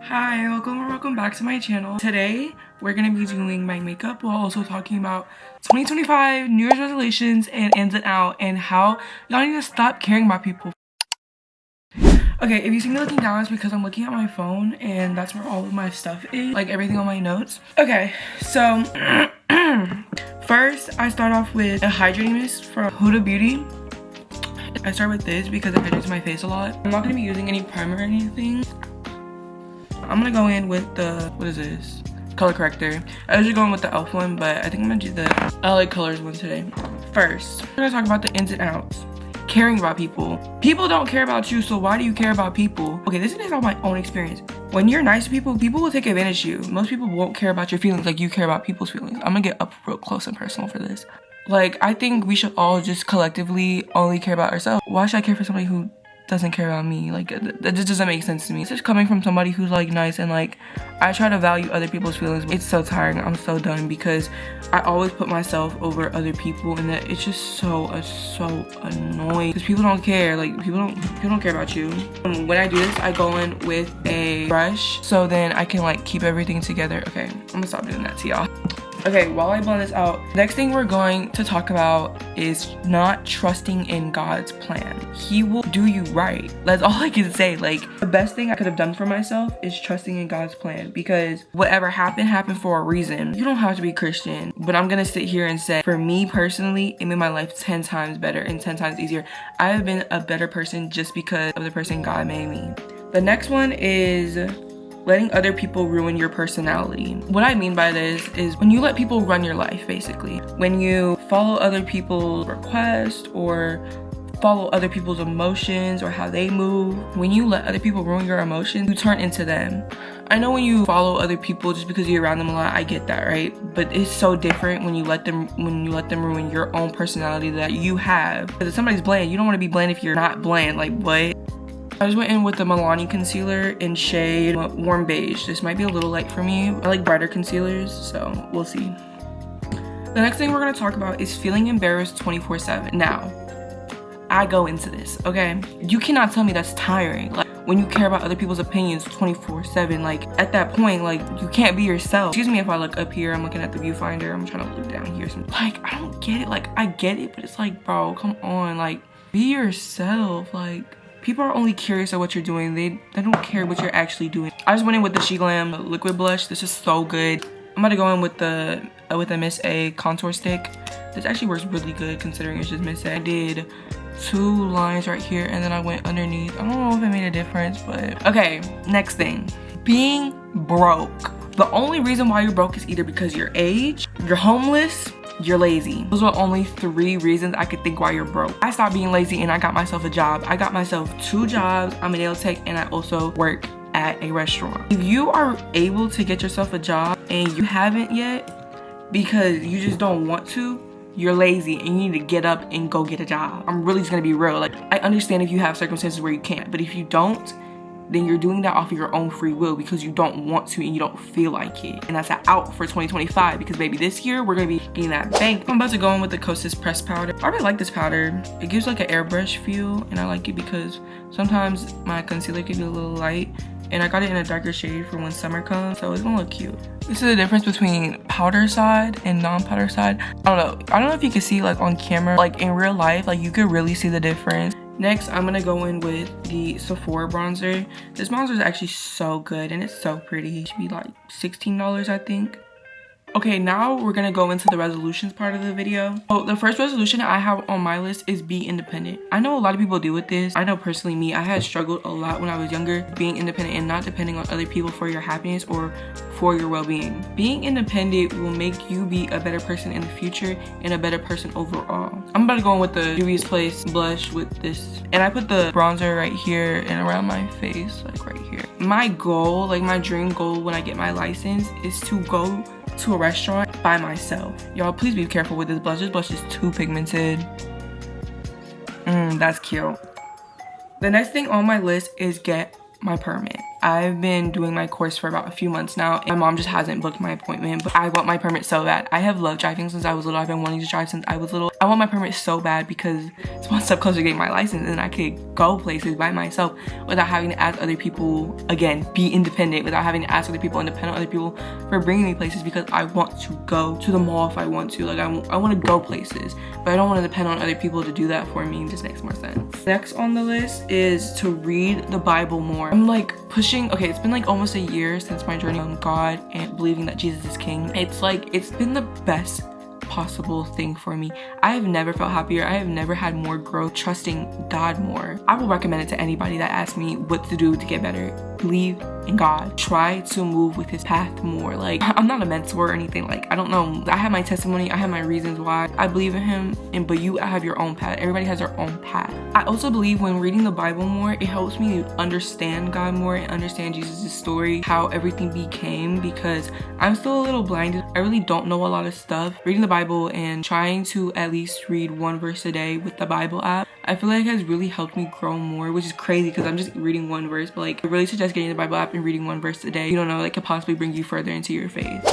Hi, welcome back to my channel. Today we're gonna be doing my makeup while also talking about 2025 New Year's resolutions and ins and out and how y'all need to stop caring about people. Okay, if you see me looking down, it's because I'm looking at my phone and that's where all of my stuff is, like everything on my notes. Okay, so first I start off with a hydrating mist from Huda Beauty. I start with this because it hydrates my face a lot. I'm not gonna be using any primer or anything. I'm gonna go in with the, what is this? Color corrector. I usually go in with the e.l.f. one, but I think I'm gonna do the LA Colors one today. First, we're gonna talk about the ins and outs. Caring about people. People don't care about you, so why do you care about people? Okay, this is based on my own experience. When you're nice to people, people will take advantage of you. Most people won't care about your feelings like you care about people's feelings. I'm gonna get up real close and personal for this. Like, I think we should all just collectively only care about ourselves. Why should I care for somebody who doesn't care about me? Like, that just doesn't make sense to me. It's just coming from somebody who's like nice and like, I try to value other people's feelings. It's so tiring. I'm so done because I always put myself over other people, and that it's just so annoying because people don't care. Like, people don't care about you. When I do this, I go in with a brush so then I can like keep everything together. Okay, I'm gonna stop doing that to y'all. Okay, while I blend this out, next thing we're going to talk about is not trusting in God's plan. He will do you right. That's all I can say. Like, the best thing I could have done for myself is trusting in God's plan, because whatever happened for a reason. You don't have to be Christian, but I'm gonna sit here and say, for me personally, it made my life 10 times better and 10 times easier. I have been a better person just because of the person God made me. The next one is letting other people ruin your personality. What I mean by this is when you let people run your life, basically. When you follow other people's requests or follow other people's emotions or how they move. When you let other people ruin your emotions, you turn into them. I know when you follow other people just because you're around them a lot, I get that, right? But it's so different when you let them ruin your own personality that you have. Because if somebody's bland, you don't want to be bland if you're not bland. Like, what? I just went in with the Milani concealer in shade Warm Beige. This might be a little light for me. I like brighter concealers, so we'll see. The next thing we're gonna talk about is feeling embarrassed 24/7. Now, I go into this, okay? You cannot tell me that's tiring. Like, when you care about other people's opinions 24/7, like, at that point, like, you can't be yourself. Excuse me if I look up here, I'm looking at the viewfinder, I'm trying to look down here. Like, I don't get it. Like, I get it, but it's like, bro, come on. Like, be yourself. Like, people are only curious at what you're doing. They don't care what you're actually doing. I just went in with the She Glam liquid blush. This is so good. I'm about to go in with the Miss A contour stick. This actually works really good considering it's just Miss A. I did 2 lines right here and then I went underneath. I don't know if it made a difference, but okay. Next thing, being broke. The only reason why you're broke is either because you're age, you're homeless, you're lazy. Those are only 3 reasons I could think why you're broke. I stopped being lazy and I got myself a job. I got myself 2 jobs. I'm a nail tech and I also work at a restaurant. If you are able to get yourself a job and you haven't yet because you just don't want to, you're lazy and you need to get up and go get a job. I'm really just gonna be real. Like, I understand if you have circumstances where you can't, but if you don't, then you're doing that off of your own free will because you don't want to and you don't feel like it. And that's an out for 2025 because baby, this year we're gonna be getting that bank. I'm about to go in with the Kosas pressed powder. I really like this powder. It gives like an airbrush feel and I like it because sometimes my concealer can be a little light and I got it in a darker shade for when summer comes, so it's gonna look cute. This is the difference between powder side and non-powder side. I don't know if you can see like on camera, like in real life, like you could really see the difference. Next, I'm gonna go in with the Sephora bronzer. This bronzer is actually so good and it's so pretty. It should be like $16, I think. Okay, now we're gonna go into the resolutions part of the video. So the first resolution I have on my list is be independent. I know a lot of people deal with this. I know personally me, I had struggled a lot when I was younger, being independent and not depending on other people for your happiness or for your well-being. Being independent will make you be a better person in the future and a better person overall. I'm about to go in with the Juvia's Place blush with this. And I put the bronzer right here and around my face, like right here. My goal, like my dream goal when I get my license is to go to a restaurant by myself. Y'all, please be careful with this blush. This blush is too pigmented. That's cute. The next thing on my list is get my permit. I've been doing my course for about a few months now and my mom just hasn't booked my appointment, but I want my permit so bad. I have loved driving since I was little. I've been wanting to drive since I was little I want my permit so bad because it's one step closer to getting my license, and I could go places by myself without having to ask other people. Again, be independent without having to ask other people and depend on other people for bringing me places, because I want to go to the mall if I want to. Like, I want to go places, but I don't want to depend on other people to do that for me. It just makes more sense. Next on the list is to read the Bible more. I'm like pushing, okay, it's been like almost a year since my journey on God and believing that Jesus is King. It's like, it's been the best possible thing for me. I have never felt happier. I have never had more growth trusting God more. I will recommend it to anybody that asks me what to do to get better. Believe in God. Try to move with his path more. Like, I'm not a mentor or anything. Like, I don't know. I have my testimony. I have my reasons why I believe in him, but you have your own path. Everybody has their own path. I also believe when reading the Bible more, it helps me understand God more and understand Jesus' story, how everything became, because I'm still a little blinded. I really don't know a lot of stuff. Reading the Bible and trying to at least read one verse a day with the Bible app, I feel like has really helped me grow more, which is crazy because I'm just reading one verse, but like, I really suggest getting the Bible app and reading one verse a day. You don't know, like, could possibly bring you further into your faith.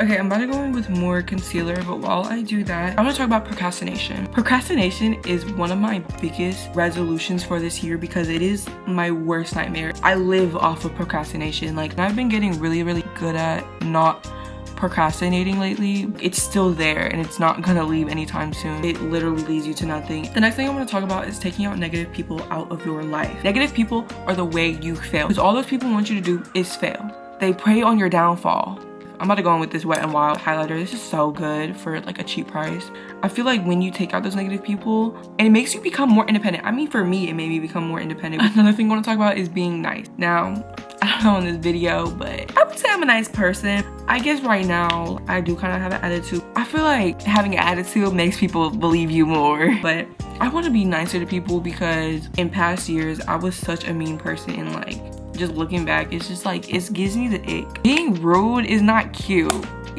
Okay, I'm about to go in with more concealer, but while I do that, I want to talk about procrastination. Procrastination is one of my biggest resolutions for this year because it is my worst nightmare. I live off of procrastination. Like, I've been getting really, really good at not procrastinating lately. It's still there and it's not gonna leave anytime soon. It literally leads you to nothing. The next thing I want to talk about is taking out negative people out of your life. Negative people are the way you fail, because all those people want you to do is fail. They prey on your downfall. I'm about to go in with this Wet n Wild highlighter. This is so good for like a cheap price. I feel like when you take out those negative people, and it makes you become more independent. I mean, for me, it made me become more independent. Another thing I want to talk about is being nice. Now, I don't know in this video, but I would say I'm a nice person. I guess right now, I do kind of have an attitude. I feel like having an attitude makes people believe you more. But I want to be nicer to people because in past years, I was such a mean person, and like, just looking back, it's just like, it gives me the ick. Being rude is not cute.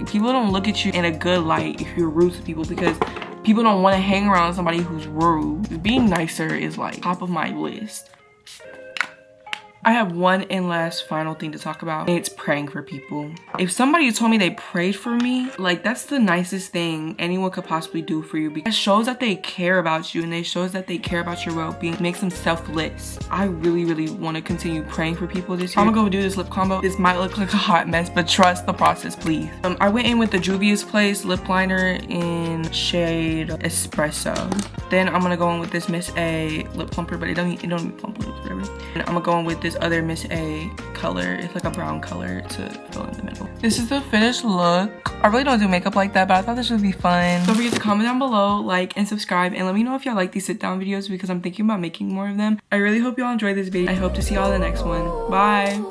People don't look at you in a good light if you're rude to people, because people don't want to hang around somebody who's rude. Being nicer is like top of my list. I have one and last final thing to talk about, and it's praying for people. If somebody told me they prayed for me, like, that's the nicest thing anyone could possibly do for you, because it shows that they care about you and it shows that they care about your well-being. It makes them selfless. I really, really want to continue praying for people this year. I'm gonna go do this lip combo. This might look like a hot mess, but trust the process, please. I went in with the Juvia's Place lip liner in shade Espresso. Then I'm gonna go in with this Miss A lip plumper, but it don't even plump lips, whatever. And I'm gonna go in with this other Miss A color. It's like a brown color to fill in the middle. This is the finished look. I really don't do makeup like that, but I thought this would be fun. Don't forget to comment down below, like, and subscribe, and let me know if y'all like these sit down videos, because I'm thinking about making more of them. I really hope y'all enjoyed this video. I hope to see y'all in the next one. Bye.